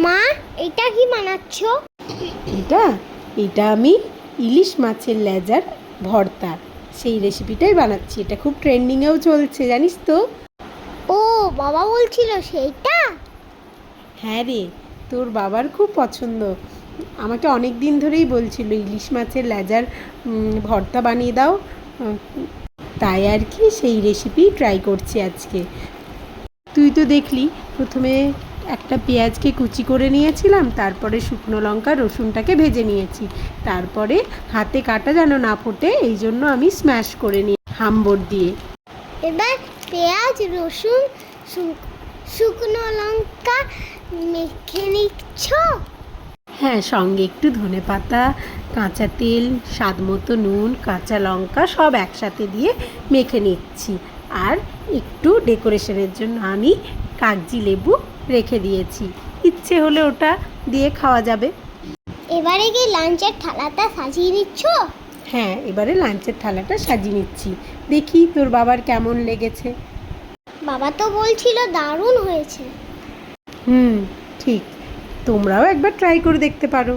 মা, এটা কি বানাচ্ছ? এটা এটা আমি ইলিশ মাছের লেজার ভর্তা সেই রেসিপিটাই বানাচ্ছি। এটা খুব ট্রেন্ডিংয়েও চলছে, জানিস তো? ও, বাবা বলছিল সেইটা। হ্যাঁ রে, তোর বাবার খুব পছন্দ। আমাকে অনেক দিন ধরেই বলছিল ইলিশ মাছের লেজার ভর্তা বানিয়ে দাও। উম, তাই আর কি সেই রেসিপি ট্রাই করছি আজকে। তুই তো দেখলি, প্রথমে একটা পেঁয়াজকে কুচি করে নিয়েছিলাম, তারপরে শুকনো লঙ্কা রসুনটাকে ভেজে নিয়েছি, তারপরে হাতে কাটা যেন না ফোটে এই জন্য আমি স্ম্যাশ করে নিই হামবড় দিয়ে। এবার পেঁয়াজ, রসুন, শুকনো লঙ্কা মেখে নিচ্ছ? হ্যাঁ, সঙ্গে একটু ধনেপাতা, কাঁচা তেল, স্বাদ মতো নুন, কাঁচা লঙ্কা সব একসাথে দিয়ে মেখে নিচ্ছি। আর একটু ডেকোরেশনের জন্য আমি কাগজি লেবু রেখে দিয়েছি, ইচ্ছে হলে ওটা দিয়ে খাওয়া যাবে। এবারে কি লাঞ্চের থালাটা সাজিয়ে নিচ্ছ? হ্যাঁ, এবারে লাঞ্চের থালাটা সাজিয়ে নিচ্ছি। দেখি তোর বাবার কেমন লেগেছে। বাবা তো বলছিল দারুণ হয়েছে। ঠিক, তোমরাও একবার ট্রাই করে দেখতে পারো।